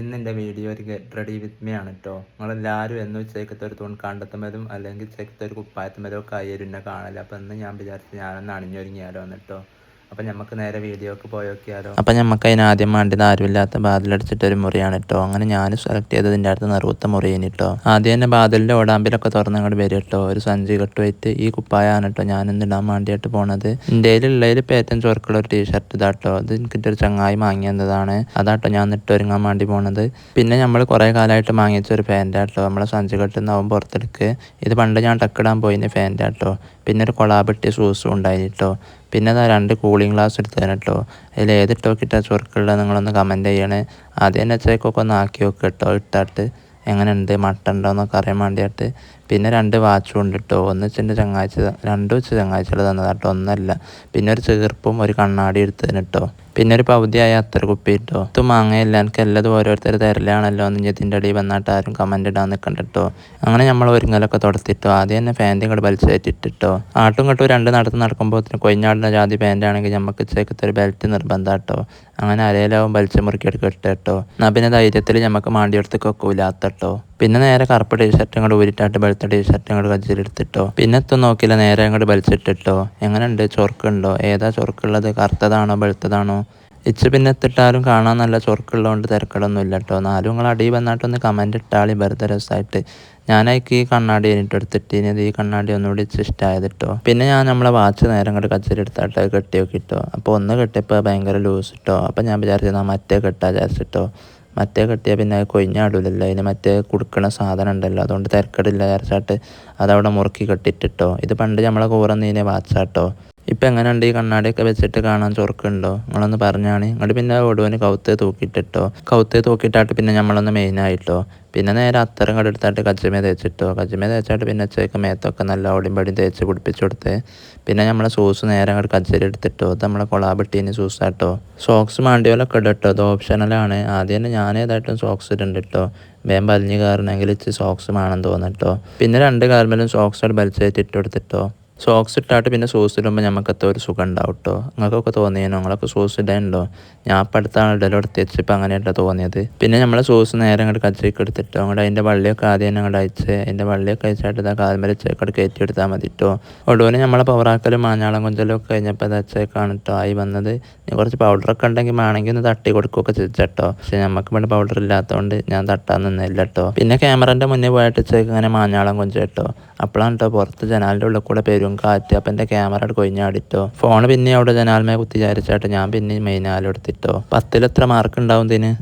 ഇന്ന് എൻ്റെ വീഡിയോ ഒരു ഗെറ്റ് റെഡി വിത്ത് മീ ആണ് കേട്ടോ. നിങ്ങളെല്ലാവരും എന്നും ഉച്ചയ്ക്കത്തെ ഒരു തൂൺ കണ്ടെത്തുന്നതും അല്ലെങ്കിൽ ഉച്ചയ്ക്കത്തെ ഒരു കുപ്പായത്തുമേലും ഒക്കെ ആയിരുന്നെ കാണല്. അപ്പോൾ ഇന്ന് ഞാൻ വിചാരിച്ചു ഞാനൊന്ന് അണിഞ്ഞൊരുങ്ങിയാലോ എന്നിട്ടോ. അപ്പം നമുക്ക് നേരെ വീഡിയോക്ക് പോയി നോക്കിയാലോ. അപ്പം നമുക്ക് അതിന് ആദ്യം വേണ്ടത് ആരുമില്ലാത്ത ബാതിലടിച്ചിട്ടൊരു മുറിയാണ് കേട്ടോ. അങ്ങനെ ഞാൻ സെലക്ട് ചെയ്തതിൻ്റെ അടുത്ത് നിറുത്ത മുറിയിന് കേട്ടോ. ആദ്യം തന്നെ ബാതിലിൻ്റെ ഓടാമ്പിലൊക്കെ തുറന്ന് അങ്ങോട്ട് വരും കേട്ടോ. ഒരു സഞ്ചി കെട്ടുമായിട്ട് ഈ കുപ്പായാണ് കേട്ടോ ഞാനിന്ന് ഇടാൻ വേണ്ടിയിട്ട് പോണത്. എൻ്റെ ഉള്ളതിൽ ഇപ്പോൾ ഏറ്റവും ചൊറുക്കുള്ള ഒരു ടീഷർട്ട് ഇതാട്ടോ. ഇത് എനിക്കിൻ്റെ ഒരു ചങ്ങായി വാങ്ങിയതാണ്. അതാട്ടോ ഞാൻ ഇട്ടൊരുങ്ങാൻ വേണ്ടി പോണത്. പിന്നെ നമ്മൾ കുറേ കാലമായിട്ട് വാങ്ങിച്ച ഒരു ഫാൻ്റാട്ടോ. നമ്മളെ സഞ്ചി കെട്ടുന്നാവും പുറത്തെടുക്ക്. ഇത് പണ്ട് ഞാൻ ടക്കിടാൻ പോയിന് ഫാൻ്റാട്ടോ. പിന്നെ ഒരു കൊളാബിട്ടിയ ഷൂസും ഉണ്ടായിന് കേട്ടോ. പിന്നെ അതാ 2 കൂളിംഗ് ഗ്ലാസ് എടുത്തതിന് കേട്ടോ. അതിൽ ഏതിട്ടോക്കിയിട്ടാണ് ചൊറുക്കുള്ളത് നിങ്ങളൊന്ന് കമൻറ്റ് ചെയ്യണേ. ആദ്യം തന്നെ ചെക്കൊക്കെ ഒന്ന് ആക്കി വെക്കുക കേട്ടോ. ഇട്ടിട്ട് എങ്ങനെയുണ്ട് മട്ടുണ്ടോ എന്നൊക്കെ അറിയാൻ വേണ്ടിയിട്ട്. പിന്നെ 2 വാച്ചും ഉണ്ട് കേട്ടോ. ഒന്ന് വെച്ചെൻ്റെ രണ്ടും വെച്ച് ചങ്ങാഴ്ചകൾ തന്നതാട്ടോ, ഒന്നല്ല. പിന്നെ ഒരു ചീർപ്പും ഒരു കണ്ണാടി എടുത്തതിന് കേട്ടോ. പിന്നെ ഒരു പകുതിയായ അത്ര കുപ്പി കേട്ടോ. ഇത് മാങ്ങയില്ല, എനിക്ക് എല്ലാതും ഓരോരുത്തർ തരലാണല്ലോ എന്ന് ഇതിൻ്റെ അടിയിൽ വന്നിട്ട് ആരും കമൻറ്റ് ഇടാൻ നിൽക്കണ്ട കേട്ടോ. അങ്ങനെ നമ്മൾ ഒരുങ്ങലൊക്കെ തുടത്തിട്ടോ. ആദ്യം തന്നെ ഫാൻ്റെ ഇങ്ങോട്ട് വലിച്ചേറ്റിട്ടോ. ആട്ടും ഇങ്ങോട്ടും 2 നടക്കുമ്പോൾ കൊയിഞ്ഞാടുന്ന ജാതി പാൻ്റാണെങ്കിൽ നമുക്ക് ചേക്കത്തെ ഒരു ബെൽറ്റ് നിർബന്ധം കേട്ടോ. അങ്ങനെ അരയിലാവും വലിച്ച മുറുക്കിയെടുത്ത് കേട്ടോ. എന്നാൽ പിന്നെ ധൈര്യത്തിൽ നമുക്ക് മാണ്ടിയെടുത്തേക്ക് വെക്കൂലാത്തട്ടോ. പിന്നെ നേരെ കറുപ്പ് ടീഷർട്ട് ഇങ്ങോട്ട് ഊരിട്ടാട്ട് വെളുത്ത ടീഷർട്ട് ഇങ്ങോട്ട് കജ്ജിലെടുത്തിട്ടോ. പിന്നെ എത്തും നോക്കില്ല, നേരെ അങ്ങോട്ട് വലിച്ചിട്ടിട്ടോ. എങ്ങനെയുണ്ട്, ചൊറുക്കുണ്ടോ, ഏതാ ചൊറുക്കുള്ളത്, കറുത്തതാണോ വെളുത്തതാണോ? ഇച്ച് പിന്നെ എത്തിട്ടാലും കാണാൻ നല്ല ചൊറുക്കുള്ളതുകൊണ്ട് തിരക്കടൊന്നും ഇല്ല കേട്ടോ. എന്നാലും നിങ്ങൾ അടിയിൽ വന്നിട്ടൊന്ന് കമൻറ്റ് ഇട്ടാളി വെറുതെ രസമായിട്ട്. ഞാനേക്ക് ഈ കണ്ണാടി കഴിഞ്ഞിട്ട് എടുത്തിട്ട് ഈ കണ്ണാടി ഒന്നുകൂടി ഇഷ്ടമായത് കേട്ടോ. പിന്നെ ഞാൻ നമ്മളെ വാച്ച് നേരം അങ്ങോട്ട് കച്ചിലെടുത്തായിട്ട് കെട്ടി നോക്കിട്ടോ. അപ്പോൾ ഒന്ന് കെട്ടിയപ്പോൾ ഭയങ്കര ലൂസ് ഇട്ടോ. അപ്പോൾ ഞാൻ വിചാരിച്ചത് മറ്റേ കെട്ടാ വിചാരിച്ചിട്ടോ. മറ്റേ കെട്ടിയാൽ പിന്നെ അത് കൊയിഞ്ഞാടില്ലല്ലോ. അതിന് മറ്റേ കൊടുക്കണ സാധനം ഉണ്ടല്ലോ, അതുകൊണ്ട് തിരക്കടില്ല വിചാരിച്ചിട്ട് അതവിടെ മുറുക്കി കെട്ടിട്ടിട്ടോ. ഇത് പണ്ട് നമ്മളെ കൂറന്നീനെ വാച്ചാട്ടോ. ഇപ്പം എങ്ങനെയുണ്ട് ഈ കണ്ണാടിയൊക്കെ വെച്ചിട്ട് കാണാൻ ചൊറുക്കുണ്ടോ നിങ്ങളൊന്ന് പറഞ്ഞാണ്. ഇങ്ങോട്ട് പിന്നെ ഒടുവിന് കൗത്ത് തൂക്കിയിട്ടിട്ടോ. കൗത്ത് തൂക്കിയിട്ടായിട്ട് പിന്നെ നമ്മളൊന്ന് മെയിനായിട്ടോ. പിന്നെ നേരെ അത്തരം കട എടുത്തായിട്ട് കജ്ജമേ തേച്ചിട്ടോ. കജ്ജമേ തേച്ചായിട്ട് പിന്നെ ചേക്ക് മേത്തൊക്കെ നല്ല ഓടിയും പടിയും തേച്ച് പിടിപ്പിച്ച് കൊടുത്ത്. പിന്നെ നമ്മളെ ഷൂസ് നേരെ അങ്ങോട്ട് കജ്ജയിൽ എടുത്തിട്ടോ. അത് നമ്മളെ കൊളാബിട്ടീന് ഷൂസാട്ടോ. സോക്സ് മാണ്ടിയോലൊക്കെ ഇടട്ടോ, അത് ഓപ്ഷണലാണ്. ആദ്യം തന്നെ ഞാനേതായിട്ടും സോക്സ് ഇടുന്നുണ്ട് കേട്ടോ. വേഗം വലിഞ്ഞ് കയറണമെങ്കിൽ ഇച്ച് സോക്സ് വേണം തോന്നിട്ടോ. പിന്നെ 2 കാൽമേലും സോക്സ് വലിച്ചേറ്റ് ഇട്ട് കൊടുത്തിട്ടോ. സോക്സ് ഇട്ടാട്ട് പിന്നെ സോസ് ഇടുമ്പോൾ നമുക്കത്തെ ഒരു സുഖം ഉണ്ടാവും കേട്ടോ. നിങ്ങൾക്കൊക്കെ തോന്നിയേനോ നിങ്ങളൊക്കെ സോസ് ഇടാനുണ്ടോ? ഞാൻ ഇപ്പം അടുത്താണ് ഇടലെടുത്ത് വെച്ചപ്പോൾ അങ്ങനെയായിട്ടാണ് തോന്നിയത്. പിന്നെ നമ്മളെ സോസ് നേരെ അങ്ങോട്ട് കച്ചയ്ക്ക് എടുത്തിട്ടോ. അങ്ങോട്ട് അതിൻ്റെ വള്ളിയൊക്കെ ആദ്യം തന്നെ അങ്ങോട്ട് അയച്ച് അതിൻ്റെ വള്ളിയൊക്കെ അയച്ചായിട്ട് ഇതാ കാൽമേൽ ചേക്കോട്ട് കയറ്റി എടുത്താൽ മതി കേട്ടോ. ഒടുവിന് നമ്മളെ പവറാക്കലും മാഞ്ഞാളം കൊഞ്ചലും ഒക്കെ കഴിഞ്ഞപ്പോൾ അത് അച്ചേക്കാണ് കേട്ടോ ആയി വന്നത്. കുറച്ച് പൗഡറൊക്കെ ഉണ്ടെങ്കിൽ വേണമെങ്കിൽ ഒന്ന് തട്ടി കൊടുക്കുകയൊക്കെ ചെയ്തിട്ടോ. പക്ഷേ നമുക്ക് ഇവിടെ പൗഡർ ഇല്ലാത്തതുകൊണ്ട് ഞാൻ തട്ടാൻ നിന്നില്ല കേട്ടോ. പിന്നെ ക്യാമറൻ്റെ മുന്നേ പോയിട്ട് ചേക്ക് ഇങ്ങനെ മാഞ്ഞാളം കൊഞ്ച കേട്ടോ. അപ്പോഴാണ് കേട്ടോ പുറത്ത് ജനാലിൻ്റെ ഉള്ളിൽ കൂടെ പെരും കാറ്റ്. അപ്പം എൻ്റെ ക്യാമറ കൊയിഞ്ഞാടിട്ടോ. ഫോൺ പിന്നെ അവിടെ ജനാൽമേ കുത്തി വിചാരിച്ചായിട്ട് ഞാൻ പിന്നെ മെയിനാലും എടുത്തിട്ടോ. 10ൽ എത്ര മാർക്ക് ഉണ്ടാവും ഇതിന്?